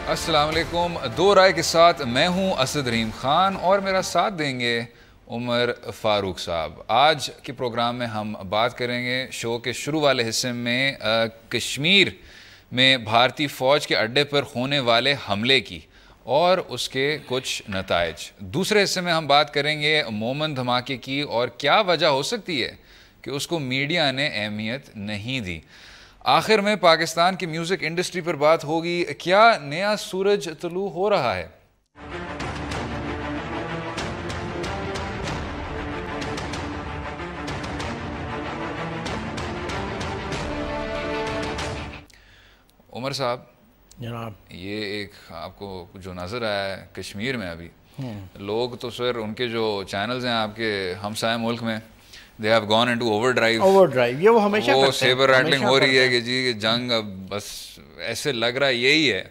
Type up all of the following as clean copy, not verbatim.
अस्सलाम वालेकुम। दो राय के साथ मैं हूं असद रहीम खान और मेरा साथ देंगे उमर फ़ारूक साहब। आज के प्रोग्राम में हम बात करेंगे शो के शुरू वाले हिस्से में कश्मीर में भारतीय फ़ौज के अड्डे पर होने वाले हमले की और उसके कुछ नताइज। दूसरे हिस्से में हम बात करेंगे मोमन धमाके की और क्या वजह हो सकती है कि उसको मीडिया ने अहमियत नहीं दी। आखिर में पाकिस्तान की म्यूज़िक इंडस्ट्री पर बात होगी, क्या नया सूरज तुलू हो रहा है। उमर साहब जनाब, ये एक आपको जो नज़र आया है कश्मीर में अभी, लोग तो सर उनके जो चैनल्स हैं आपके हमसाया मुल्क में, they have gone into overdrive ये वो हमेशा वो करते हैं, सेबर रैटलिंग हमेशा हो रही करते है हैं। कि जी जंग अब बस ऐसे लग रहा है यही है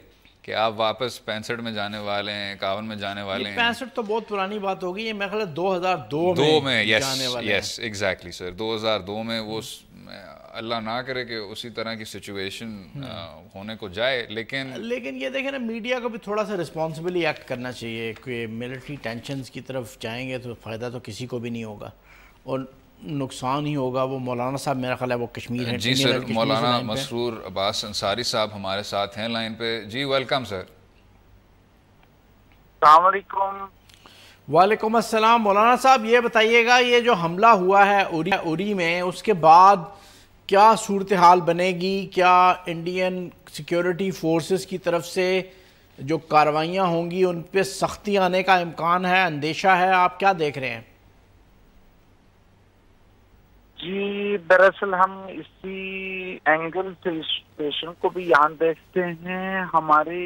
कि आप वापस 65 में जाने वाले हैं, 51 में जाने ये वाले हैं। 65 तो बहुत पुरानी बात होगी, ये मेरे ख्याल 2002 दो में में यस जाने वाले हैं। यस एग्जैक्टली सर, 2002 में वो अल्लाह ना करे कि उसी तरह की सिचुएशन होने को जाए। लेकिन ये देखें ना, मीडिया को भी थोड़ा सा रिस्पॉन्सिबली एक्ट करना चाहिए कि मिलिट्री टेंशन्स की तरफ जाएंगे तो फ़ायदा तो किसी को भी नहीं होगा और नुकसान ही होगा। वो मौलाना साहब मेरा ख्याल है वो कश्मीर है। जी सर, मौलाना मसरूर अब्बास अंसारी साहब हमारे साथ हैं लाइन पे। जी वेलकम सर। वालेकुम अस्सलाम। मौलाना साहब ये बताइएगा, ये जो हमला हुआ है उरी में, उसके बाद क्या सूरत हाल बनेगी? क्या इंडियन सिक्योरिटी फोर्सेस की तरफ से जो कार्रवाइयाँ होंगी उन पर सख्ती आने का इम्कान है, अंदेशा है? आप क्या देख रहे हैं? जी, दरअसल हम इसी एंगल से इस सिचुएशन को भी यहाँ देखते हैं। हमारे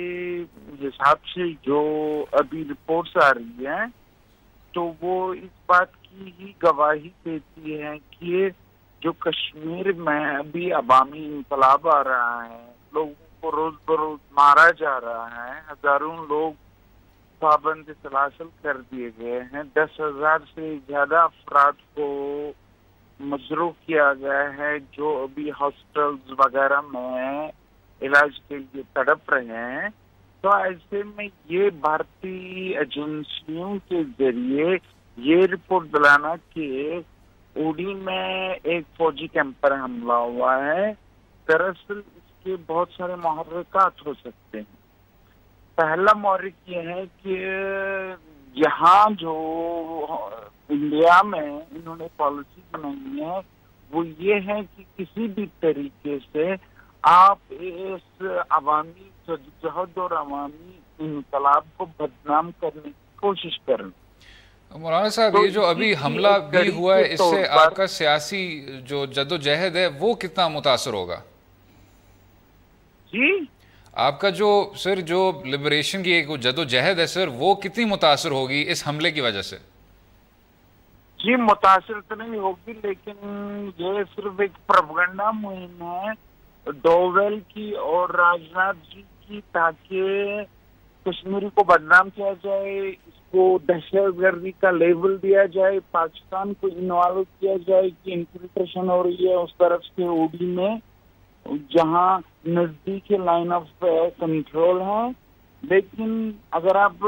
हिसाब से जो अभी रिपोर्ट्स आ रही हैं तो वो इस बात की ही गवाही देती है कि जो कश्मीर में अभी अवामी इंकलाब आ रहा है, लोगों को रोज बरोज मारा जा रहा है, हजारों लोग पाबंद सलासल कर दिए गए हैं, 10,000 से ज्यादा अफराद को मजरूफ किया गया है जो अभी हॉस्पिटल्स वगैरह में इलाज के लिए तड़प रहे हैं। तो ऐसे में ये भारतीय एजेंसियों के जरिए ये रिपोर्ट दिलाना कि उड़ी में एक फौजी कैंप पर हमला हुआ है, दरअसल इसके बहुत सारे मुहर्रिकात हो सकते हैं। पहला मुहर्रिक ये है कि यहाँ जो इंडिया में इन्होंने पॉलिसी बनाई है वो ये है कि किसी भी तरीके से आप इस अवामी जद्दोजहद और अवामी इनकलाब को बदनाम करने की कोशिश करें। मौलाना साहब, तो ये जो अभी हमला भी हुआ है, इससे आपका सियासी जो जद्दोजहद है वो कितना मुतासर होगा? जी, आपका जो सर जो लिबरेशन की एक जद्दोजहद है सर, वो कितनी मुतासर होगी इस हमले की वजह से? जी, मुतासिर तो नहीं होगी, लेकिन ये सिर्फ एक प्रोपेगेंडा मुहिम है डोवेल की और राजनाथ जी की, ताकि कश्मीरी को बदनाम किया जाए, इसको दहशतगर्दी का लेबल दिया जाए, पाकिस्तान को इन्वॉल्व किया जाए कि इन्फिल्ट्रेशन हो रही है उस तरफ से ओडी में जहां नजदीक लाइन ऑफ कंट्रोल है। लेकिन अगर आप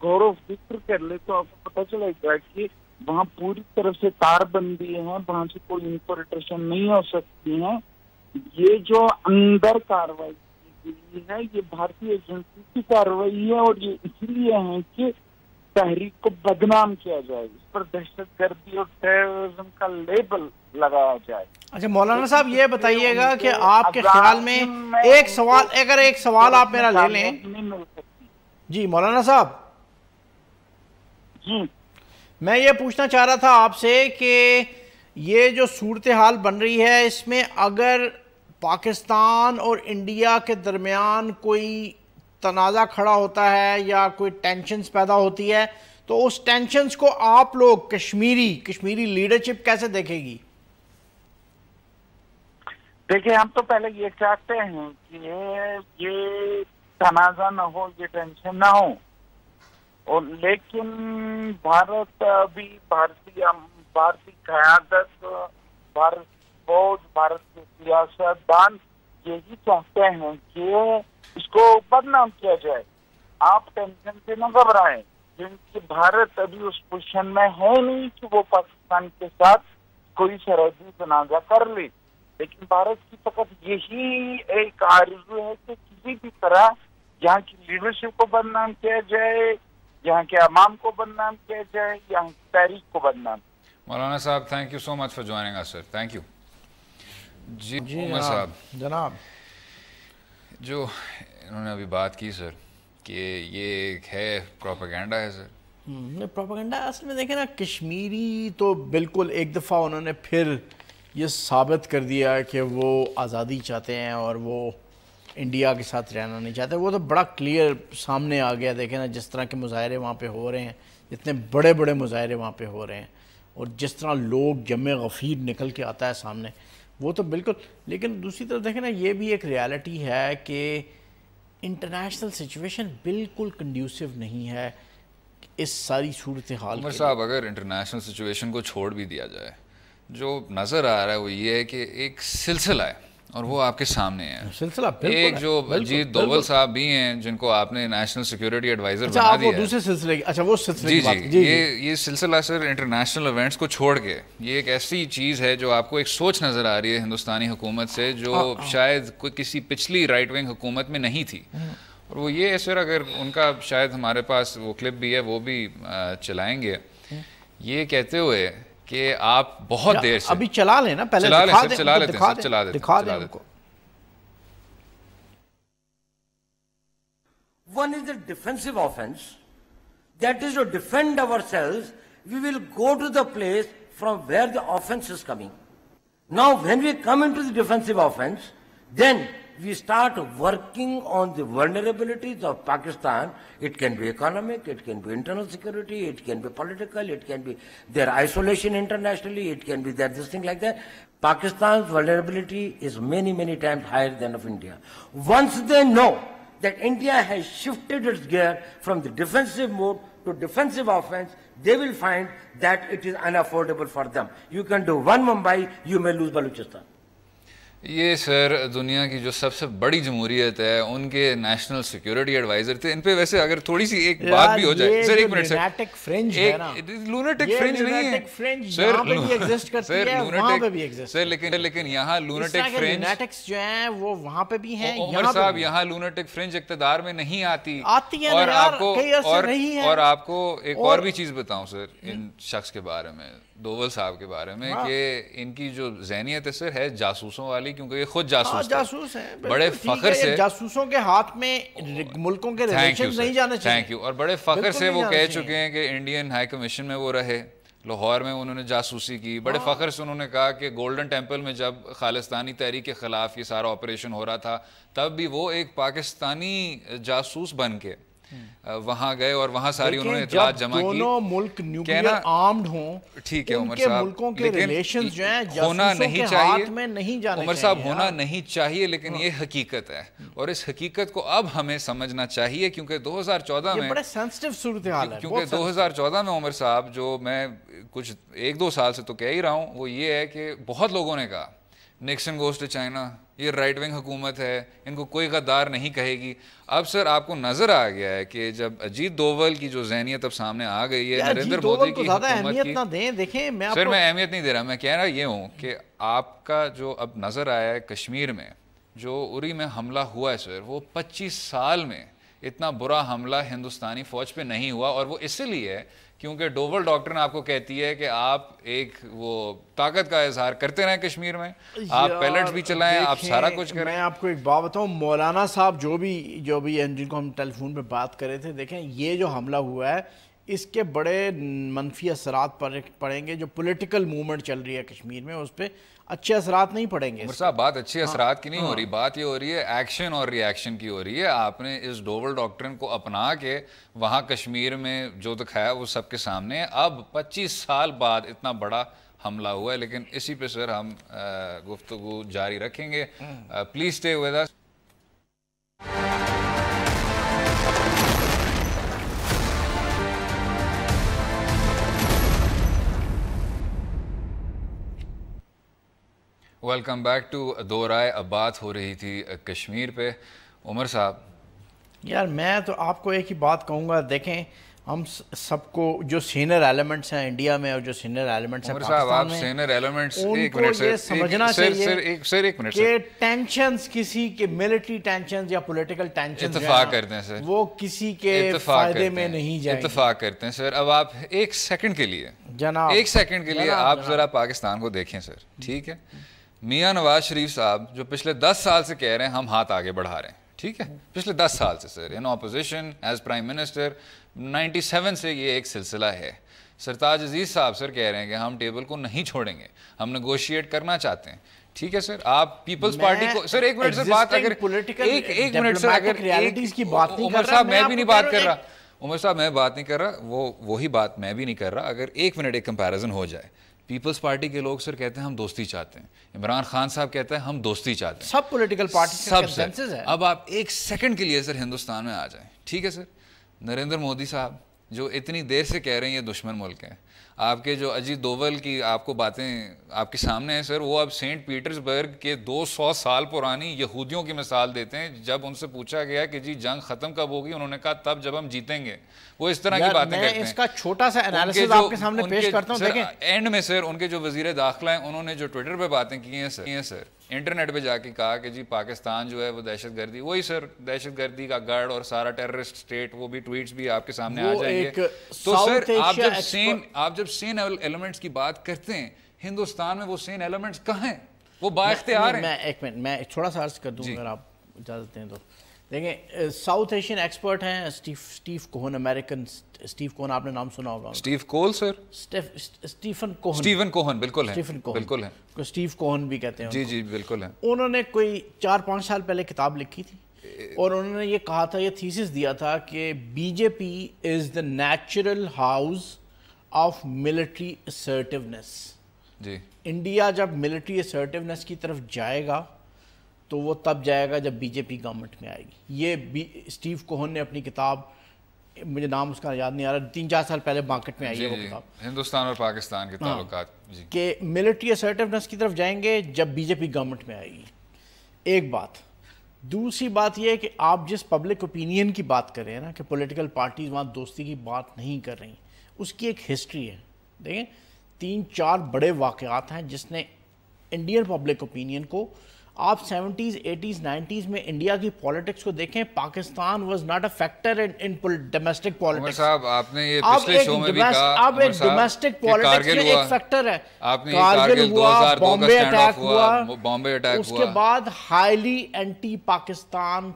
गौर फिक्र कर ले तो आपको पता चलेगा कि वहाँ पूरी तरफ से तारबंदी है, वहां से कोई इन्फिल्ट्रेशन नहीं हो सकती है। ये जो अंदर कार्रवाई की गई है ये भारतीय एजेंसी की कार्रवाई है और ये इसलिए है कि तहरीक को बदनाम किया जाए, इस पर दहशतगर्दी और टेररिज्म का लेबल लगाया जाए। अच्छा मौलाना साहब, ये बताइएगा कि आपके ख्याल में एक सवाल आप मेरा ले लें। जी मौलाना साहब जी, मैं ये पूछना चाह रहा था आपसे कि ये जो सूरत हाल बन रही है, इसमें अगर पाकिस्तान और इंडिया के दरमियान कोई तनाज़ा खड़ा होता है या कोई टेंशन्स पैदा होती है, तो उस टेंशन्स को आप लोग कश्मीरी लीडरशिप कैसे देखेगी? देखिए, हम तो पहले ये चाहते हैं कि ये तनाज़ा ना हो, ये टेंशन ना हो, और लेकिन भारत अभी भारतीय क़यादत, भारत फौज, भारत के सियासतदान यही चाहते हैं कि इसको बदनाम किया जाए। आप टेंशन से न घबराएं, क्योंकि भारत अभी उस पोजीशन में है नहीं कि वो पाकिस्तान के साथ कोई सरहदी तनाजा कर ले। लेकिन भारत की फकत यही एक आरज़ू है कि किसी भी तरह यहाँ की लीडरशिप को बदनाम किया जाए, यहाँ के अवाम को बदनाम किया जाए, यहाँ की तारीख को बदनाम। मौलाना साहब, thank you so much for joining us sir, thank you. जी उमर साहब, जनाब, जो इन्होंने अभी बात की सर कि ये एक है प्रोपेगेंडा है सर। प्रोपेगेंडा असल में देखें ना, कश्मीरी तो बिल्कुल एक दफ़ा उन्होंने फिर ये साबित कर दिया कि वो आज़ादी चाहते हैं और वो इंडिया के साथ रहना नहीं चाहते। वो तो बड़ा क्लियर सामने आ गया। देखें ना, जिस तरह के मुजाहरे वहाँ पे हो रहे हैं, इतने बड़े बड़े मुजाहरे वहाँ पे हो रहे हैं, और जिस तरह लोग जमे गफ़ीर निकल के आता है सामने, वो तो बिल्कुल। लेकिन दूसरी तरफ देखें ना, ये भी एक रियलिटी है कि इंटरनेशनल सिचुएशन बिल्कुल कंड्यूसिव नहीं है इस सारी सूरत हाल। उमर साहब, अगर इंटरनेशनल सिचुएशन को छोड़ भी दिया जाए, जो नज़र आ रहा है वो ये है कि एक सिलसिला है और वो आपके सामने है। सिलसिला एक जो अजीत दोवल साहब भी हैं, जिनको आपने नेशनल सिक्योरिटी एडवाइजर बना अच्छा, दिया है। दूसरे सिलसिले की, अच्छा वो सिलसिले जी की बात, जी, ये सिलसिला सर इंटरनेशनल इवेंट्स को छोड़ के ये एक ऐसी चीज़ है जो आपको एक सोच नज़र आ रही है हिंदुस्तानी हुकूमत से, जो शायद कोई किसी पिछली राइट विंग हुकूमत में नहीं थी। और वो ये है सर, अगर उनका शायद हमारे पास वो क्लिप भी है, वो भी चलाएंगे, ये कहते हुए कि आप बहुत देर से अभी चला लें ना, पहले चला दिखा लें, दें, चला लेते हैं, दिखा दें उनको। One is the defensive offense, that is to defend ourselves. We will go to the place from where the offense is coming. Now when we come into the defensive offense, then we start working on the vulnerabilities of Pakistan. It can be economic, it can be internal security, it can be political, it can be their isolation internationally, it can be their this thing like that. Pakistan's vulnerability is many, many times higher than of India. Once they know that India has shifted its gear from the defensive mode to defensive offense, they will find that it is unaffordable for them. You can do one Mumbai, you may lose Baluchistan. ये sir दुनिया की जो सबसे बड़ी जमहूरियत है, उनके national security adviser थे। इन पे वैसे अगर थोड़ी सी एक बात भी हो जाए सर, एक मिनट सर, लूनेटिक फ्रिंज है ना, लूनेटिक फ्रिंज नहीं है सर, लूनेटिक सर, लेकिन यहाँ लूनेटिक फ्रिंज जो हैं वो वहाँ पे भी हैं। उमर साहब, यहाँ लूनेटिक फ्रिंज इक़्तिदार में नहीं आती है और आपको आपको एक और भी चीज बताऊं सर, इन शख्स के बारे में, दोवल साहब के बारे में, कि इनकी जो ज़हनियत है सर है जासूसों वाली, क्योंकि ये खुद जासूस हैं, बड़े फख्र से जासूसों के हाथ में मुल्कों के रिलेशंस नहीं जाने चाहिए। Thank you. और बड़े फख्र से वो कह चुके हैं कि इंडियन हाई कमीशन में वो रहे, लाहौर में उन्होंने जासूसी की। बड़े फख्र से उन्होंने कहा कि गोल्डन टेम्पल में जब खालिस्तानी तहरीक के खिलाफ ये सारा ऑपरेशन हो रहा था, तब भी वो एक पाकिस्तानी जासूस बन के वहां गए और वहां सारी उन्होंने इत्तलात जमा की। दोनों मुल्क न्यूक्लियर आर्म्ड हों, ठीक है उमर साहब, मुल्कों के रिलेशंस जो हैं होना नहीं चाहिए, में नहीं जाने उमर साहब, होना नहीं चाहिए, लेकिन ये हकीकत है और इस हकीकत को अब हमें समझना चाहिए, क्योंकि 2014 में बड़े सेंसिटिव सूरत हाल है। क्योंकि 2014 में उमर साहब, जो मैं कुछ 1-2 साल से तो कह ही रहा हूँ, वो ये है कि बहुत लोगों ने कहा निक्सन गोज़ टू चाइना, ये राइट विंग हुकूमत है, इनको कोई गद्दार नहीं कहेगी। अब सर आपको नजर आ गया है कि जब अजीत दोवल की जो ज़हनियत अब सामने आ गई है, नरेंद्र मोदी की हुकूमत की, ना दें। देखें, सर मैं अहमियत नहीं दे रहा, मैं कह रहा ये हूँ कि आपका जो अब नजर आया है कश्मीर में, जो उरी में हमला हुआ है सर, वो 25 साल में इतना बुरा हमला हिंदुस्तानी फौज पे नहीं हुआ। और वो इसलिए है क्योंकि डोवल डॉक्ट्रिन आपको कहती है कि आप एक वो ताकत का इजहार करते रहें कश्मीर में, आप पैलेट्स भी चलाएं, आप सारा कुछ करें। मैं आपको एक बात बताऊं, मौलाना साहब जो भी जिनको हम टेलीफोन पे बात कर रहे थे, देखें ये जो हमला हुआ है, इसके बड़े मनफी असरात पड़ेंगे। जो पॉलिटिकल मूवमेंट चल रही है कश्मीर में, उस पर अच्छे असरात नहीं पड़ेंगे। उमर साहब, बात अच्छे असरात की नहीं हो रही, बात ये हो रही है एक्शन और रिएक्शन की हो रही है। आपने इस डोवल डॉक्ट्रिन को अपना के वहाँ कश्मीर में जो दिखाया वो सबके सामने है। अब 25 साल बाद इतना बड़ा हमला हुआ है, लेकिन इसी पे सर हम गुफ्तगू जारी रखेंगे। Please stay with us. Welcome back to Do Raay. अब बात हो रही थी कश्मीर पे। उमर साहब, यार मैं तो आपको एक ही बात कहूँगा, देखें हम सबको जो सीनियर एलिमेंट्स हैं इंडिया में और जो सीनियर एलिमेंट्स हैं पाकिस्तान में, सीनियर एलिमेंट्स, उनको ये समझना चाहिए कि टेंशन्स किसी के मिलिट्री टेंशन्स या पॉलिटिकल टेंशन्स इत्तेफाक करते हैं सर, वो किसी के फायदे में नहीं जाएंगे। इत्तेफाक करते हैं सर। अब आप एक सेकंड के लिए जनाब, एक सेकंड के लिए आप जरा पाकिस्तान को देखें सर, ठीक है। मियां नवाज शरीफ साहब जो पिछले 10 साल से कह रहे हैं हम हाथ आगे बढ़ा रहे हैं, ठीक है, पिछले 10 साल से sir, in opposition as prime minister 97 से ये एक सिलसिला है। सरताज अजीज साहब सर कह रहे हैं कि हम टेबल को नहीं छोड़ेंगे, हम नेगोशिएट करना चाहते हैं, ठीक है सर। आप पीपल्स पार्टी को सर, एक मिनट सर बात, अगर एक मिनट सर, अगर की बात नहीं, उमर साहब मैं भी नहीं बात कर रहा, उमर साहब मैं बात नहीं कर रहा, वही बात मैं भी नहीं कर रहा। अगर एक मिनट एक कंपैरिजन हो जाए, पीपल्स पार्टी के लोग सर कहते हैं हम दोस्ती चाहते हैं, इमरान खान साहब कहते हैं हम दोस्ती चाहते हैं, सब पॉलिटिकल पार्टी सब सर। अब आप एक सेकंड के लिए सर हिंदुस्तान में आ जाएं, ठीक है सर। नरेंद्र मोदी साहब जो इतनी देर से कह रहे हैं ये दुश्मन मुल्क है, आपके जो अजीत डोवल की आपको बातें आपके सामने हैं सर, वो अब सेंट पीटर्सबर्ग के 200 साल पुरानी यहूदियों की मिसाल देते हैं। जब उनसे पूछा गया कि जी जंग खत्म कब होगी, उन्होंने कहा तब जब हम जीतेंगे। वो इस तरह की बातें करते हैं। इसका छोटा सा एनालिसिस आपके सामने पेश करता हूं, देखें एंड में सर उनके जो वजीर दाखिला हैं उन्होंने जो ट्विटर पे बातें की हैं सर, इंटरनेट पे जाके कहा कि जी पाकिस्तान जो है वो दहशतगर्दी, वही सर दहशतगर्दी का गढ़ और सारा टेररिस्ट स्टेट, वो भी ट्वीट्स भी आपके सामने आ जाएंगे। तो सर आप जब सेम एलिमेंट्स की बात करते हैं, हिंदुस्तान में वो सेम एलिमेंट्स कहाँ हैं? वो बाइख्तियार हैं। मैं एक मिनट मैं थोड़ा सा अर्ज कर दूं अगर आप इजाजत दें तो। देखें साउथ एशियन एक्सपर्ट हैं Steve Cohen, American Steve Cohen, आपने नाम सुना होगा। Steve Cole sir, Steven Cohen बिल्कुल है, बिल्कुल है, स्टीव कोहन भी कहते हैं जी जी बिल्कुल है। उन्होंने कोई 4-5 साल पहले किताब लिखी थी और उन्होंने ये कहा था, ये थीसिस दिया था कि BJP is the natural house of military assertiveness. जी, इंडिया जब मिलिट्री असर्टिवनेस की तरफ जाएगा तो वो तब जाएगा जब बीजेपी गवर्नमेंट में आएगी। ये स्टीव कोहन ने अपनी किताब, मुझे नाम उसका याद नहीं आ रहा, 3-4 साल पहले मार्केट में आई है वो किताब, हिंदुस्तान और पाकिस्तान के ताल्लुकात के मिलिट्री असर्टिवनेस की तरफ जाएंगे जब बीजेपी गवर्नमेंट में आएगी। एक बात। दूसरी बात यह है कि आप जिस पब्लिक ओपिनियन की बात कर रहे हैं ना कि पॉलिटिकल पार्टीज वहाँ दोस्ती की बात नहीं कर रही, उसकी एक हिस्ट्री है। देखें 3-4 बड़े वाक़यात हैं जिसने इंडियन पब्लिक ओपिनियन को, आप 70s 80s 90s में इंडिया की पॉलिटिक्स को देखें, Pakistan was not a factor in domestic politics. साहब आपने ये पिछले शो में भी कहा, अब एक डोमेस्टिक पॉलिटिक्स में एक फैक्टर है। आपने कारगिल हुआ, बॉम्बे अटैक हुआ, बॉम्बे अटैक हुआ, उसके बाद highly anti Pakistan,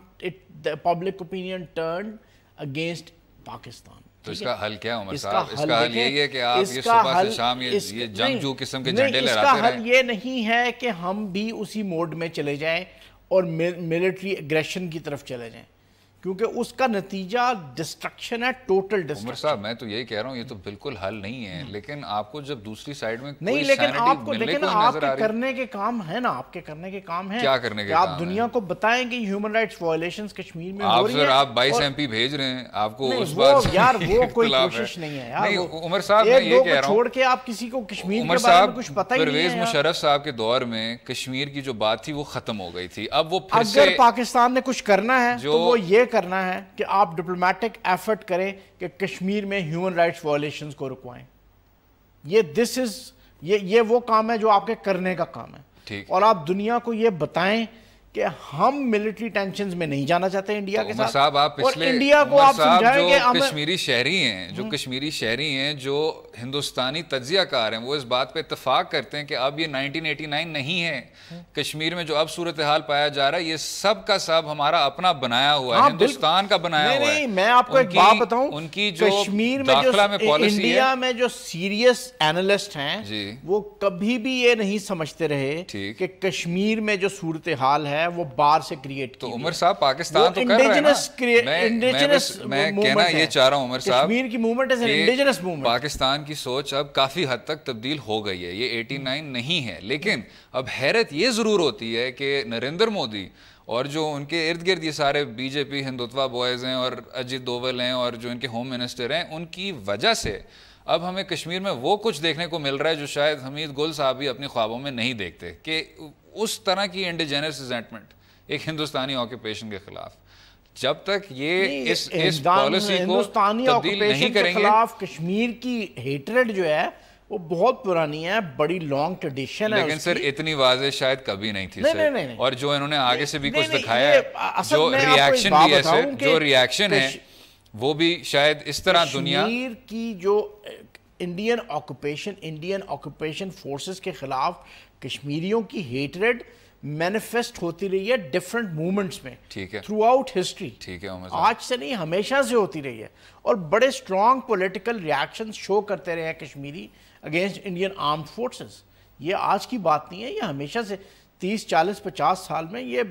public opinion turn against Pakistan. तो इसका हल क्या है उमर साहब? इसका हल यही है कि आप ये सुबह से शाम ये जंगजू किस्म के झंडे लहराते रहें। इसका हल ये नहीं है कि हम भी उसी मोड में चले जाएं और मिलिट्री एग्रेशन की तरफ चले जाएं, क्योंकि उसका नतीजा डिस्ट्रक्शन है, टोटल डिस्ट्रक्शन। उमर साहब मैं तो यही कह रहा हूँ, ये तो बिल्कुल हल नहीं है, लेकिन आपको जब दूसरी साइड में नहीं, लेकिन आपको देखें ना, आपके करने के काम है ना, आपके करने के काम है। क्या करने के आप दुनिया को बताएं कि ह्यूमन राइट्स वायलेशंस कश्मीर में हो रही है। आप 22 MP भेज रहे हैं, आपको उस बात यार वो कोई कोशिश नहीं है यार। उमर साहब मैं ये कह रहा हूँ, छोड़ के आप किसी को कश्मीर के बारे में कुछ पता ही नहीं है। परवेज मुशर्रफ साहब के दौर में कश्मीर की जो बात थी वो खत्म हो गई थी। अब वो फिर से अगर पाकिस्तान ने कुछ करना है तो वो ये करना है कि आप डिप्लोमेटिक एफर्ट करें कि कश्मीर में ह्यूमन राइट्स वायलेशंस को रुकवाएं। ये वो काम है जो आपके करने का काम है। ठीक। और आप दुनिया को ये बताएं कि हम मिलिट्री टेंशन्स में नहीं जाना चाहते इंडिया के साथ। साहब आप पिछले और इंडिया को आप समझाएं कि कश्मीरी शहरी हैं, जो कश्मीरी शहरी हैं, जो हिंदुस्तानी तज्जियाकार हैं, वो इस बात पे इत्तेफाक करते हैं कि अब ये 1989 नहीं है। कश्मीर में जो अब सूरत हाल पाया जा रहा है, ये सब का सब हमारा अपना बनाया हुआ है, हिंदुस्तान का बनाया हुआ है। मैं आपको एक बात बताऊं, उनकी जो कश्मीर में जो इंडिया में जो सीरियस एनालिस्ट हैं, वो कभी भी ये नहीं समझते रहे कि कश्मीर में जो सूरत हाल है वो बाहर से क्रिएट की। तो उमर साहब पाकिस्तान तो कर रहा है ना, मैं कहना ये चाह रहा हूं उमर साहब, कश्मीर की movement is an indigenous movement. Pakistan की सोच अब काफी हद तक तब्दील हो गई है, ये 89 नहीं है। लेकिन अब हैरत ये जरूर होती है कि नरेंद्र मोदी और जो उनके इर्द गिर्द ये सारे बीजेपी हिंदुत्वा बॉयज हैं और अजीत डोवल हैं और जो इनके होम मिनिस्टर हैं, उनकी वजह से अब हमें कश्मीर में वो कुछ देखने को मिल रहा है जो शायद हमीद गुल साहब भी अपनी ख्वाबों में नहीं देखते, कि उस तरह की इंडिजेनस रिजेंटमेंट एक हिंदुस्तानी ऑक्यूपेशन के खिलाफ, जब तक ये इस पॉलिसी को तब्दील नहीं करेंगे। कश्मीर की हेटरेड जो है वो बहुत पुरानी है, बड़ी लॉन्ग ट्रेडिशन है, लेकिन सर इतनी वाज़ेह शायद कभी नहीं थी सर। नहीं। और जो इन्होंने आगे से भी कुछ दिखाया है, जो रिएक्शन भी है सर, जो रिएक्शन है वो भी शायद इस तरह दुनिया कश्मीर की जो इंडियन ऑक्यूपेशन फोर्सेस के खिलाफ कश्मीरियों की हेटरेड मैनिफेस्ट होती रही है डिफरेंट मूवमेंट्स में, ठीक है, थ्रू आउट हिस्ट्री। ठीक है, आज से नहीं, हमेशा से होती रही है, और बड़े स्ट्रॉन्ग पॉलिटिकल रिएक्शंस शो करते रहे हैं Kashmiri against Indian armed forces. ये आज की बात नहीं है, ये हमेशा से 30, 40, 50 साल में ये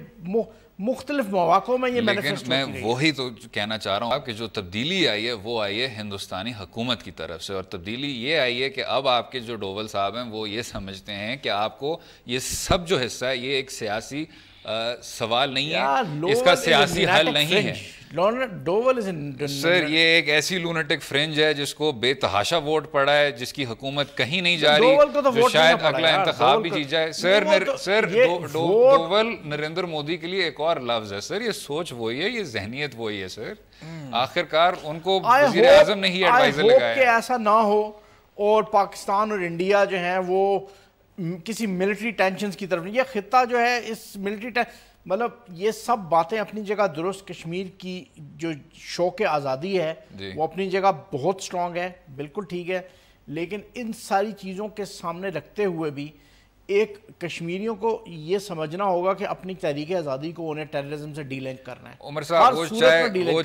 मुख्तलिफ मौक़ों में ये मैनिफेस्ट होती रही है। मैं वही तो कहना चाह रहा हूँ कि जो तब्दीली आई है वो आई है हिंदुस्तानी हुकूमत की तरफ से, और तब्दीली ये आई है कि अब आपके जो डोवल साहब हैं वो ये समझते हैं कि आपको ये सब जो हिस्सा है ये एक सियासी सवाल नहीं है, इसका सियासी हल नहीं है। डोवल इज सर ये एक ऐसी लूनेटिक फ्रिंज है जिसको बेतहाशा वोट पड़ा है, जिसकी हुकूमत कहीं नहीं जा रही, जो शायद अगला इंतखाब भी जीत जाए। सर डोवल नरेंद्र मोदी के लिए एक और लफ्ज है सर, ये सोच वही है, ये जहनियत वही है सर। आखिरकार उनको वज़ीर आज़म ने ही एडवाइजर लगाया कि ऐसा ना हो और पाकिस्तान और इंडिया जो है वो किसी मिलिट्री टेंशन्स की तरफ नहीं। ये खित्ता जो है इस मिलिट्री मतलब ये सब बातें अपनी जगह दुरुस्त, कश्मीर की जो शौक़ आज़ादी है वो अपनी जगह बहुत स्ट्रॉन्ग है, बिल्कुल ठीक है, लेकिन इन सारी चीज़ों के सामने रखते हुए भी एक कश्मीरियों को ये समझना होगा कि अपनी तहरीक आज़ादी को उन्हें टेररिज्म से डीलिंक करना है। उमर साहब वो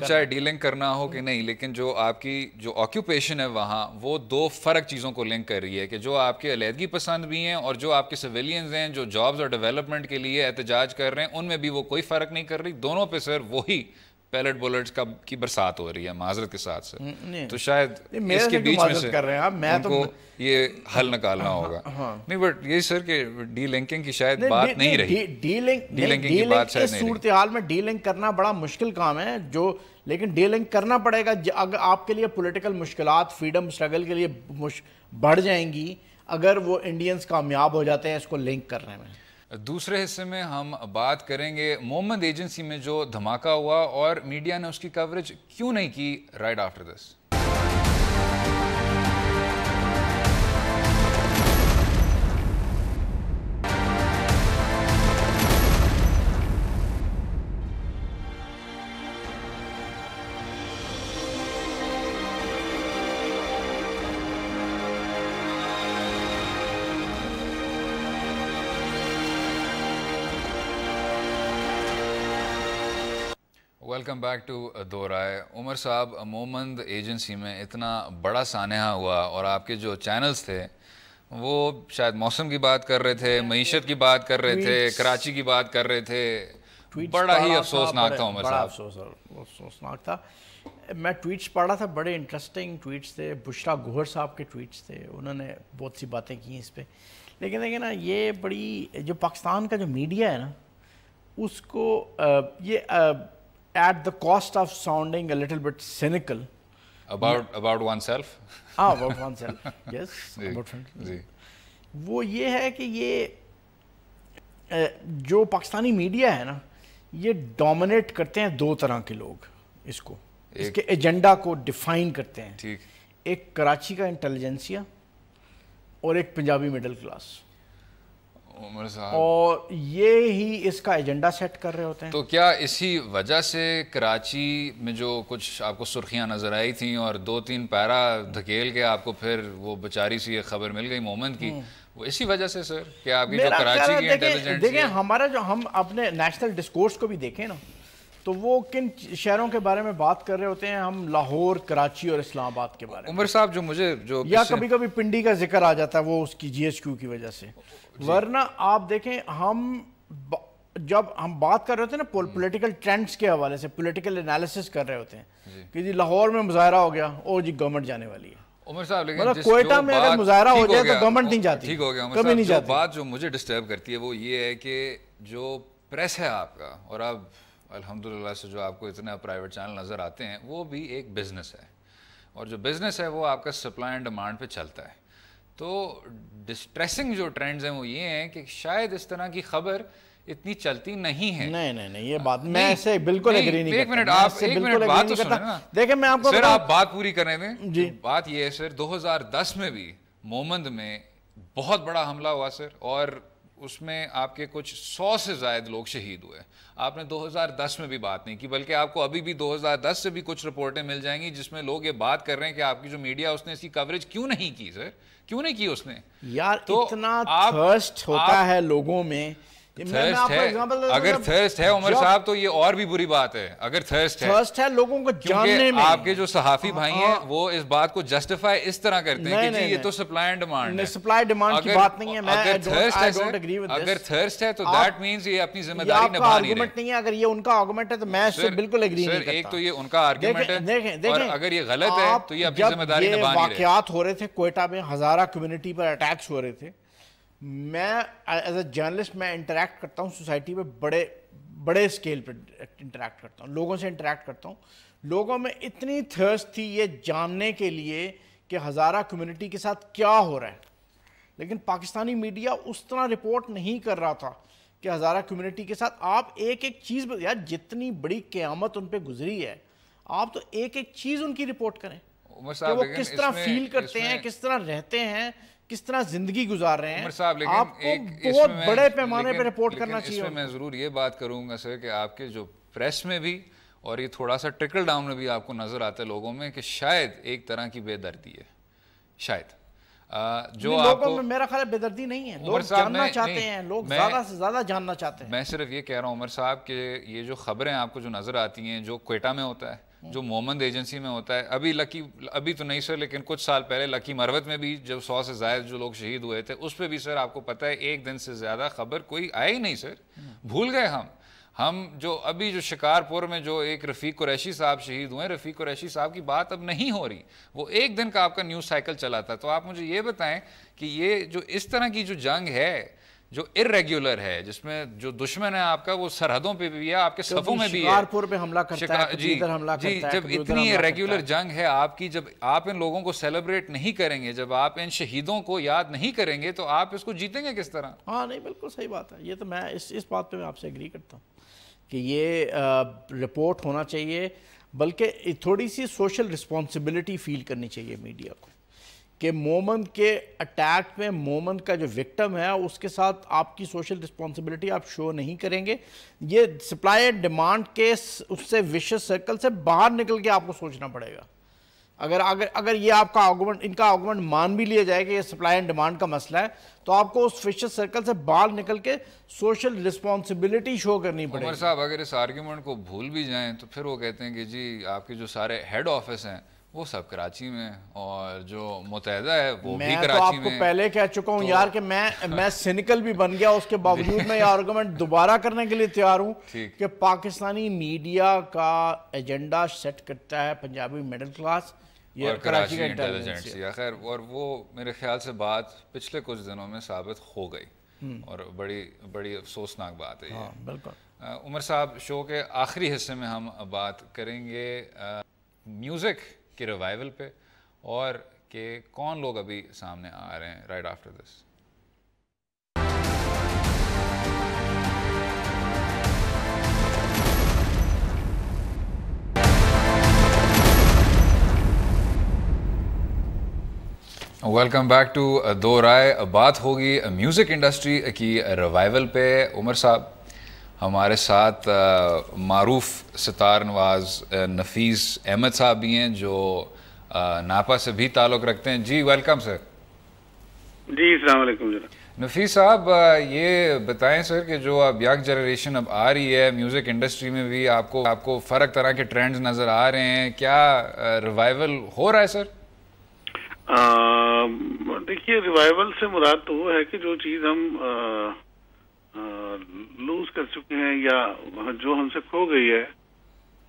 चाहे डीलिंक करना हो कि नहीं, लेकिन जो आपकी जो ऑक्यूपेशन है वहाँ वो दो फ़र्क चीज़ों को लिंक कर रही है, कि जो आपके अलहदगी पसंद भी हैं और जो आपके सिविलियंस हैं जो जॉब्स और डेवलपमेंट के लिए एहतजाज कर रहे हैं, उनमें भी वो कोई फ़र्क नहीं कर रही। दोनों पे सर वही पैलेट बुलेट्स की बरसात हो रही है, माजरत के साथ सर। तो शायद इसके बीच में से कर रहे हैं मैं उनको ये हल निकालना होगा। नहीं बट ये सर के डी लिंकिंग की शायद बात नहीं रही, डी लिंकिंग की बात शायद नहीं रही। सूरत हाल में डी लिंक करना बड़ा मुश्किल काम है, जो लेकिन डी लिंक करना पड़ेगा। अगर आपके लिए पॉलिटिकल मुश्किलात फ्रीडम स्ट्रगल के लिए बढ़ जाएंगी अगर वो इंडियंस कामयाब हो जाते हैं इसको लिंक करने में। दूसरे हिस्से में हम बात करेंगे मोहम्मद एजेंसी में जो धमाका हुआ और मीडिया ने उसकी कवरेज क्यों नहीं की right after this. Welcome back to Do Raay. Umar साहब, मोहम्मद एजेंसी में इतना बड़ा सानहा हुआ और आपके जो चैनल्स थे वो शायद मौसम की बात कर रहे थे, मईशत की बात कर रहे थे, कराची की बात कर रहे थे। बड़ा ही अफसोसनाक था उमर साहब, अफसोसनाक था। मैं ट्वीट्स पढ़ा था, बड़े इंटरेस्टिंग ट्वीट्स थे, बुशरा गोहर साहब के ट्वीट्स थे, उन्होंने बहुत सी बातें की इस पर। लेकिन देखिए ना, ये बड़ी जो पाकिस्तान का जो मीडिया है ना उसको ये at the cost of sounding a little bit cynical about oneself, about oneself, yes, about जी, वो ये है कि ये जो पाकिस्तानी मीडिया है ना ये डोमिनेट करते हैं दो तरह के लोग, इसको इसके एजेंडा को डिफाइन करते हैं। ठीक, एक कराची का इंटेलिजेंसिया और एक पंजाबी मिडिल क्लास, उमर साहब, और ये ही इसका एजेंडा सेट कर रहे होते हैं। तो क्या इसी वजह से कराची में जो कुछ आपको सुर्खियां नजर आई थी और 2-3 पैरा धकेल के आपको फिर वो बेचारी सी खबर मिल गई मोहम्मद की, वो इसी वजह से सर कि आपकी जो कराची की इंटेलिजेंस देखें, हमारा जो हम अपने नेशनल डिस्कोर्स को भी देखें ना तो वो किन शहरों के बारे में बात कर रहे होते हैं, हम लाहौर, कराची और इस्लामाबाद के बारे में। उमर साहब, जो मुझे जो या कभी कभी पिंडी का जिक्र आ जाता है वो उसकी GHQ की वजह से, वरना आप देखें जब हम बात कर रहे होते हैं ना पॉलिटिकल ट्रेंड्स के हवाले से, पॉलिटिकल एनालिसिस कर रहे होते हैं कि जी लाहौर में मुजाहरा हो गया और जी गवर्नमेंट जाने वाली है। उमर साहब, लेकिन मतलब कोयटा में अगर मुजाहरा हो जाए तो गवर्नमेंट नहीं जाती। ठीक हो गया उमर कभी साहब, नहीं जो जाती। बात जो मुझे डिस्टर्ब करती है वो ये है कि जो प्रेस है आपका, और अब अल्हम्दुलिल्लाह से जो आपको इतने प्राइवेट चैनल नज़र आते हैं वो भी एक बिजनेस है, और जो बिज़नेस है वो आपका सप्लाई एंड डिमांड पे चलता है। तो डिस्ट्रेसिंग जो ट्रेंड्स हैं वो ये हैं कि शायद इस तरह की खबर इतनी चलती नहीं है। नहीं ये बात मैं ऐसे बिल्कुल एग्री नहीं करता। एक मिनट बात तो सुने ना। देखिए मैं आपको सर आप बात पूरी करने दें जी। बात ये है सर, 2010 में भी मोमंद में बहुत बड़ा हमला हुआ सर, और उसमें आपके कुछ 100 से ज्यादा लोग शहीद हुए। आपने 2010 में भी बात नहीं की, बल्कि आपको अभी भी 2010 से भी कुछ रिपोर्टें मिल जाएंगी जिसमें लोग ये बात कर रहे हैं कि आपकी जो मीडिया उसने इसकी कवरेज क्यों नहीं की सर, क्यों नहीं की उसने। यार तो इतना थर्स्ट होता है लोगों में। थर्स्ट है, अगर थर्स्ट है उमर साहब तो ये और भी बुरी बात है। अगर थर्स्ट है लोगों को जानने में, आपके जो सहाफी भाई हैं वो इस बात को जस्टिफाई इस तरह करते हैं कि जी ये तो सप्लाई एंड डिमांड है। सप्लाई डिमांड की बात नहीं है। अगर थर्स्ट है तो दैट मींस ये अपनी जिम्मेदारी निभा नहीं रहे। अगर ये उनका आर्गुमेंट है तो मैं इससे बिल्कुल एग्री नहीं करता। एक तो ये उनका आर्गुमेंट है, और अगर ये गलत है तो ये अपनी जिम्मेदारी निभा नहीं रहे। वाकयात हो रहे थे कोयटा में, हजारा कम्युनिटी पर अटैक्स हो रहे थे। मैं एज अ जर्नलिस्ट मैं इंटरेक्ट करता हूँ सोसाइटी में, बड़े स्केल पर इंटरेक्ट करता हूँ, लोगों से इंटरेक्ट करता हूँ। लोगों में इतनी थर्स्ट थी ये जानने के लिए कि हज़ारा कम्युनिटी के साथ क्या हो रहा है, लेकिन पाकिस्तानी मीडिया उस तरह रिपोर्ट नहीं कर रहा था कि हज़ारा कम्युनिटी के साथ आप एक एक चीज़, यार जितनी बड़ी क़यामत उन पर गुजरी है, आप तो एक एक चीज़ उनकी रिपोर्ट करें कि वो किस तरह फील करते हैं, किस तरह रहते हैं, किस तरह जिंदगी गुजार रहे हैं। आपको बहुत बड़े पैमाने पे रिपोर्ट करना चाहिए। इसमें मैं जरूर ये बात करूंगा सर कि आपके जो प्रेस में भी और ये थोड़ा सा ट्रिकल डाउन में भी आपको नजर आता है लोगों में कि शायद एक तरह की बेदर्दी है, शायद जो लोगों में मेरा ख्याल बेदर्दी नहीं है, लोग जानना चाहते हैं, लोग ज्यादा से ज्यादा जानना चाहते हैं। मैं सिर्फ ये कह रहा हूँ उमर साहब कि ये जो खबरें आपको जो नजर आती हैं, जो क्वेटा में होता है, जो मोमंद एजेंसी में होता है, अभी तो नहीं सर, लेकिन कुछ साल पहले लकी मरवत में भी जब 100 से ज्यादा जो लोग शहीद हुए थे, उस पर भी सर आपको पता है एक दिन से ज्यादा खबर कोई आई ही नहीं सर। भूल गए हम जो अभी जो शिकारपुर में जो एक रफ़ीक कुरैशी साहब शहीद हुए, रफ़ीक कुरैशी साहब की बात अब नहीं हो रही, वो एक दिन का आपका न्यूज़ साइकिल चला था। तो आप मुझे ये बताएं कि ये जो इस तरह की जो जंग है जो इर्रेगुलर है, जिसमें जो दुश्मन है आपका वो सरहदों पे भी है, आपके सफ़ों में भी है, शिकारपुर पे हमला करता है, जी हमला जी, करता है, जब इतनी रेगुलर जंग है आपकी, जब आप इन लोगों को सेलिब्रेट नहीं करेंगे, जब आप इन शहीदों को याद नहीं करेंगे, तो आप इसको जीतेंगे किस तरह? हाँ नहीं, बिल्कुल सही बात है। ये तो मैं इस बात पे मैं आपसे एग्री करता हूँ कि ये रिपोर्ट होना चाहिए, बल्कि थोड़ी सी सोशल रिस्पॉन्सिबिलिटी फील करनी चाहिए मीडिया को कि मोमंद के अटैक में मोमंद का जो विक्टिम है उसके साथ आपकी सोशल रिस्पॉन्सिबिलिटी आप शो नहीं करेंगे। ये सप्लाई एंड डिमांड के उससे विशियस सर्कल से बाहर निकल के आपको सोचना पड़ेगा। अगर ये आपका आर्गुमेंट, इनका आर्गुमेंट मान भी लिया जाए कि ये सप्लाई एंड डिमांड का मसला है, तो आपको उस विशियस सर्कल से बाहर निकल के सोशल रिस्पॉन्सिबिलिटी शो करनी पड़ेगी। उमर साहब अगर इस आर्गुमेंट को भूल भी जाएं तो फिर वो कहते हैं कि जी आपके जो सारे हेड ऑफिस हैं वो सब कराची में, और जो मुत्तहदा है वो भी कराची में। मैं तो आपको पहले कह चुका हूँ यार कि मैं सिनिकल भी बन गया, उसके बावजूद मैं ये आर्गुमेंट दोबारा करने के लिए तैयार हूँ कि पाकिस्तानी मीडिया का एजेंडा सेट करता है पंजाबी मिडिल क्लास और कराची का इंटेलिजेंस या खैर, और वो मेरे ख्याल से बात पिछले कुछ दिनों में साबित हो गई और बड़ी अफसोसनाक बात है ये। बिल्कुल। उमर साहब, शो के आखिरी हिस्से में हम बात करेंगे म्यूज़िक के रिवाइवल पे और कि कौन लोग अभी सामने आ रहे हैं right after this. Welcome back to Do Raay. बात होगी म्यूज़िक इंडस्ट्री की रिवाइवल पे। उमर साहब हमारे साथ मारूफ सितार नवाज नफीस अहमद साहब भी हैं जो नापा से भी ताल्लुक़ रखते हैं। जी वेलकम सर। जी अस्सलाम वालेकुम जनाब। नफीस साहब ये बताएं सर कि जो अब यंग जनरेशन अब आ रही है म्यूज़िक इंडस्ट्री में भी आपको फ़र्क तरह के ट्रेंड्स नज़र आ रहे हैं, क्या रिवाइवल हो रहा है सर? देखिए रिवाइवल से मुराद तो वो है कि जो चीज़ हम लूज कर चुके हैं या जो हमसे खो गई है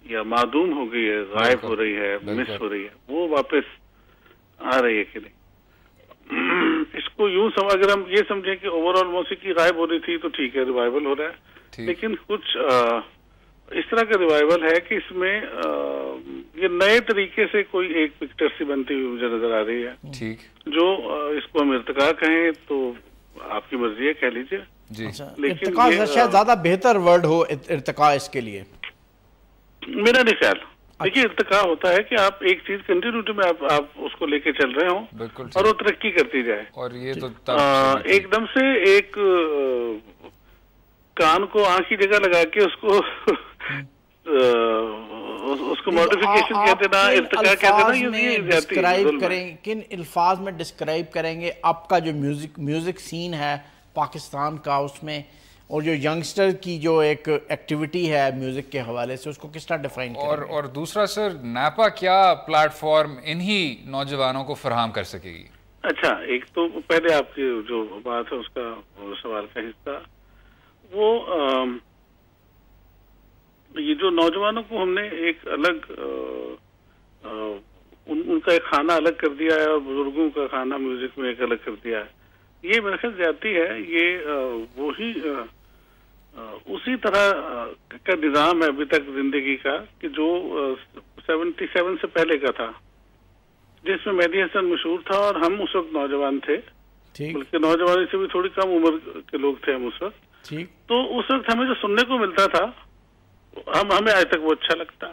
या मादूम हो गई है, गायब हो रही है, मिस हो रही है, वो वापस आ रही है कि नहीं। इसको यूं अगर हम ये समझें कि ओवरऑल मौसीकी गायब हो रही थी तो ठीक है रिवाइवल हो रहा है, लेकिन कुछ इस तरह का रिवाइवल है कि इसमें ये नए तरीके से कोई एक पिक्चर सी बनती हुई मुझे नजर आ रही है। ठीक, जो इसको हम इर्तिका कहें तो आपकी मर्जी है, कह लीजिए जी। लेकिन इर्तिका शायद ज्यादा बेहतर वर्ड हो, इर्तिका इसके लिए मेरा नहीं ख्याल। देखिए, इर्तिका होता है कि आप एक चीज कंटिन्यूटी में आप उसको लेके चल रहे हो बिल्कुल, और वो तरक्की करती जाए। और ये तो एकदम से एक कान को आंख की जगह लगा के उसको मॉडिफिकेशन कहते ना, इर्तिका कहते ना, ये डिस्क्राइब करें, किन अल्फाज में डिस्क्राइब करेंगे आपका जो म्यूजिक सीन है पाकिस्तान का, उसमें और जो यंगस्टर की जो एक एक्टिविटी है म्यूजिक के हवाले से, उसको किस तरह डिफाइन करेंगे? और दूसरा सर, नापा क्या प्लेटफॉर्म इन्हीं नौजवानों को फराहम कर सकेगी? अच्छा, एक तो पहले आपकी जो बात है उसका सवाल का हिस्सा, वो ये जो नौजवानों को हमने एक अलग उनका एक खाना अलग कर दिया है और बुजुर्गों का खाना म्यूजिक में एक अलग कर दिया है, ये मेरे ख्याल ज्यादती है। ये वही उसी तरह का निजाम है अभी तक जिंदगी का कि जो 77 से पहले का था, जिसमें मेहदी हसन मशहूर था और हम उस वक्त नौजवान थे, बल्कि नौजवानी से भी थोड़ी कम उम्र के लोग थे हम उस वक्त। तो उस वक्त हमें जो सुनने को मिलता था, हमें आज तक वो अच्छा लगता।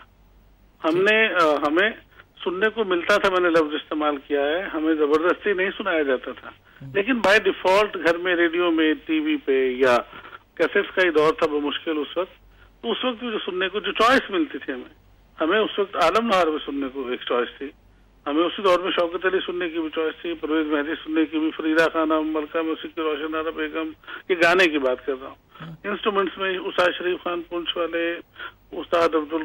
हमें सुनने को मिलता था, मैंने लफ्ज इस्तेमाल किया है, हमें जबरदस्ती नहीं सुनाया जाता था, लेकिन बाय डिफॉल्ट घर में, रेडियो में, टीवी पे या कैसेट्स का ही दौर था मुश्किल उस वक्त। तो उस वक्त जो सुनने को जो चॉइस मिलती थी हमें उस वक्त आलम नहार में सुनने को एक चॉइस थी, हमें उसी दौर में शौकत अली सुनने की भी चॉइस थी, परवेज मेहदी सुनने की भी, फरीदा खान, मलका मौसीकी, रोशन आरा बेगम, ये गाने की बात कर रहा हूँ। इंस्ट्रूमेंट्स में उस्ताद शरीफ खान पुंछ वाले, उस्ताद अब्दुल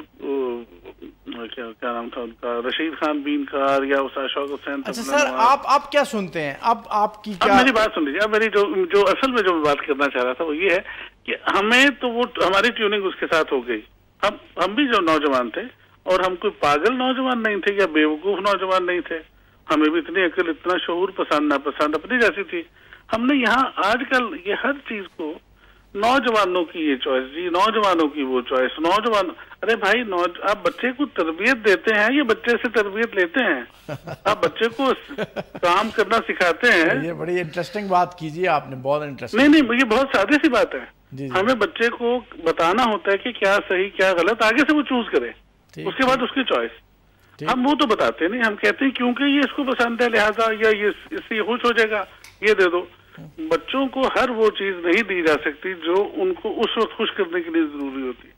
क्या नाम था उनका, रशीद खान बीनकार, या उस्ताद शौकत हुसैन। अच्छा सर, आप क्या सुनते हैं? अब आपकी क्या, मेरी बात सुन लीजिए। अब मेरी जो असल में जो मैं बात करना चाह रहा था वो ये है कि हमें तो वो हमारी ट्यूनिंग उसके साथ हो गई। हम भी जो नौजवान थे, और हम कोई पागल नौजवान नहीं थे या बेवकूफ नौजवान नहीं थे, हमें भी इतनी अकल, इतना शऊर, पसंद नापसंद अपनी जैसी थी। हमने यहाँ आजकल ये हर चीज को नौजवानों की ये चॉइस जी, नौजवानों की वो चॉइस, नौजवान, अरे भाई आप बच्चे को तरबियत देते हैं, ये बच्चे से तरबियत लेते हैं, आप बच्चे को काम करना सिखाते हैं। ये बड़ी इंटरेस्टिंग बात कीजिए आपने, बहुत इंटरेस्टिंग। नहीं, ये बहुत सादी सी बात है। हमें बच्चे को बताना होता है कि क्या सही क्या गलत, आगे से वो चूज करे, उसके बाद उसकी चॉइस। हम वो तो बताते नहीं, हम कहते हैं क्योंकि ये इसको पसंद है लिहाजा, या ये इससे खुश हो जाएगा, ये दे दो। बच्चों को हर वो चीज नहीं दी जा सकती जो उनको उस वक्त खुश करने के लिए जरूरी होती है।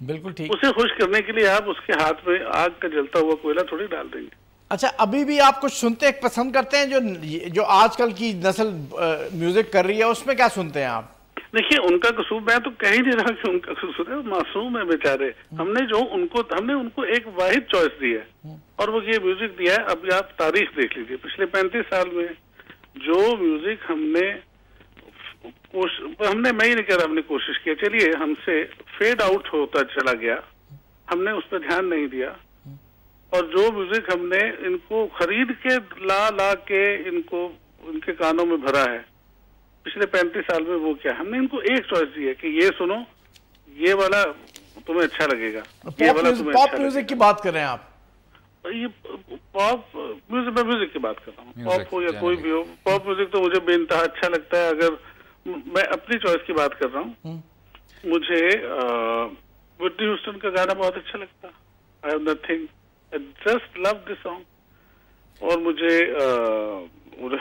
बिल्कुल ठीक। उसे खुश करने के लिए आप उसके हाथ में आग का जलता हुआ कोयला थोड़ी डाल देंगे। अच्छा, अभी भी आप कुछ सुनते पसंद करते हैं जो आजकल की नस्ल म्यूजिक कर रही है, उसमें क्या सुनते हैं आप? देखिए, उनका कसूर मैं तो कह ही नहीं रहा कि उनका कसूर है, मासूम है बेचारे। हमने उनको एक वाहिद चॉइस दी है और वो ये म्यूजिक दिया है। अभी आप तारीख देख लीजिए, पिछले 35 साल में जो म्यूजिक मैं ही नहीं कह रहा हमने कोशिश की, चलिए हमसे फेड आउट होता चला गया, हमने उस पर ध्यान नहीं दिया, और जो म्यूजिक हमने इनको खरीद के ला के इनके कानों में भरा है पिछले 35 साल में, वो क्या, हमने इनको एक चॉइस दी है कि ये सुनो, ये वाला तुम्हें अच्छा लगेगा, ये वाला तुम्हें पॉप म्यूजिक की बात कर रहे हैं आप? ये पॉप म्यूजिक की बात कर रहा हूँ, पॉप हो या कोई भी हो। पॉप म्यूजिक तो मुझे बेइंतहा अच्छा लगता है। अगर मैं अपनी चॉइस की बात कर रहा हूँ, मुझे व्हिटनी ह्यूस्टन का गाना बहुत अच्छा लगता है, I have nothing, I just love this song. और मुझे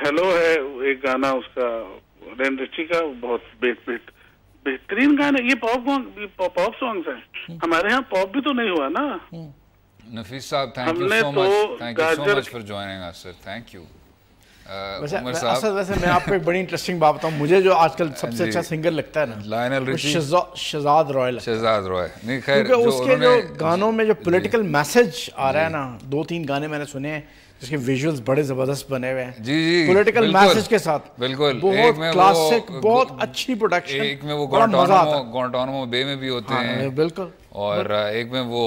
हेलो है एक गाना उसका, रेन रिची का, बहुत बेहतरीन गाना। ये पॉप सॉन्ग्स हैं। हमारे यहाँ पॉप भी तो नहीं हुआ ना। नफीस साहब, thank you so much for joining us sir, thank you. वैसे मैं आपको एक बड़ी इंटरेस्टिंग बात बताऊं, मुझे जो आजकल सबसे अच्छा सिंगर लगता है ना, लायनल रिची, शहजाद रॉय। नहीं, खैर क्योंकि उसके जो गानों में जो पॉलिटिकल मैसेज आ रहा है ना, 2-3 गाने मैंने सुने हैं जिसके विजुअल्स बड़े जबरदस्त बने हुए हैं, जी पॉलिटिकल मैसेज के साथ, बिल्कुल बहुत क्लासिक, बहुत अच्छी प्रोडक्शन। एक में वो गुआंटानामो बे में भी होते हैं, बिल्कुल, और एक में वो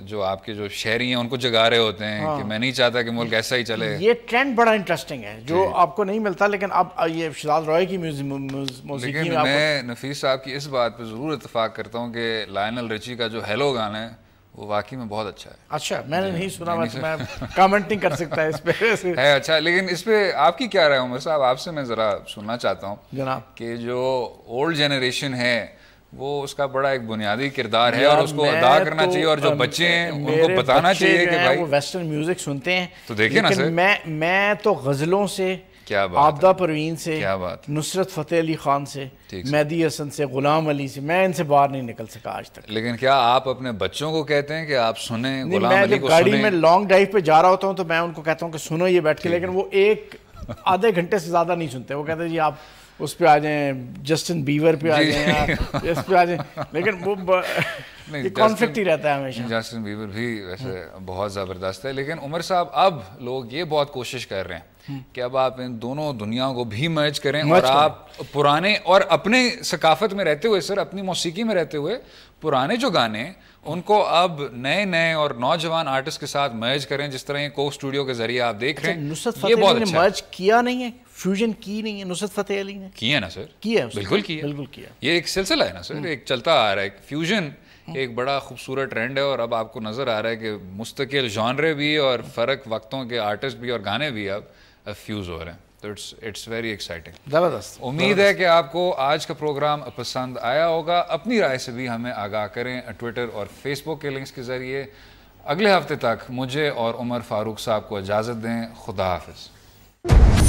जो आपके जो शहरी हैं उनको जगा रहे होते हैं कि मैं नहीं चाहता कि मुल्क ऐसा ही चले। ये ट्रेंड बड़ा इंटरेस्टिंग है जो आपको नहीं मिलता, लेकिन अब ये शहजाद रॉय की मौसीकी लेकिन में मैं नफीस साहब की इस बात पे ज़रूर इत्तेफाक करता हूँ कि लायनल रिची का जो हेलो गाना है वो वाकई में बहुत अच्छा है। अच्छा, मैंने नहीं सुना, मैं कमेंट नहीं कर सकता इस पे है अच्छा, लेकिन इस पे आपकी क्या राय है उमर साहब? आपसे मैं ज़रा सुनना चाहता हूँ जनाब कि जो ओल्ड जनरेशन है वो उसका बड़ा एक बुनियादी किरदार है और उसको अदा करना चाहिए, और जो बच्चे हैं उनको बताना चाहिए कि भाई वो वेस्टर्न म्यूजिक सुनते हैं। तो देखिए ना सर, मैं तो गजलों से, क्या बात, आबदा परवीन से, क्या बात, नुसरत फतेह अली खान से, मेहदी हसन से, गुलाम अली से, मैं इनसे बाहर नहीं निकल सका आज तक। लेकिन क्या आप अपने बच्चों को कहते हैं कि आप सुने गुलाम अली को? गाड़ी में लॉन्ग ड्राइव पे जा रहा होता हूँ तो मैं उनको कहता हूँ कि सुनो ये बैठ के, लेकिन वो एक आधे घंटे से ज्यादा नहीं सुनते। वो कहते हैं जी आप उस पे आ जाएं, जस्टिन बीवर पे आ जाएं, इस पे आ जाएं, लेकिन वो कॉन्फ्लिक्ट ही रहता है हमेशा। जस्टिन बीवर भी वैसे बहुत ज़बरदस्त है, लेकिन उमर साहब अब लोग ये बहुत कोशिश कर रहे हैं कि अब आप इन दोनों दुनियाओं को भी मर्ज करें और आप पुराने और अपने सकाफत में रहते हुए सर, अपनी मौसीकी में रहते हुए पुराने जो गाने उनको अब नए नए और नौजवान आर्टिस्ट के साथ मर्ज करें, जिस तरह ये को स्टूडियो के जरिए आप देख रहे हैं। नुसरत फतेह अली ने मर्ज किया नहीं है, फ्यूजन की नहीं है, नुसरत फतेह अली ने की है ना सर? किया, बिल्कुल किया, बिल्कुल किया। ये एक सिलसिला है ना सर, एक चलता आ रहा है। फ्यूजन एक बड़ा खूबसूरत ट्रेंड है और अब आपको नजर आ रहा है कि मुस्तकिल जॉनरे भी और फर्क वक्तों के आर्टिस्ट भी और गाने भी अब फ्यूज हो रहे हैं। तो इट्स वेरी एक्साइटिंग, ज़बरदस्त। उम्मीद है कि आपको आज का प्रोग्राम पसंद आया होगा। अपनी राय से भी हमें आगाह करें ट्विटर और फेसबुक के लिंक्स के जरिए। अगले हफ्ते तक मुझे और उमर फारूक साहब को इजाज़त दें। खुदा हाफिज़।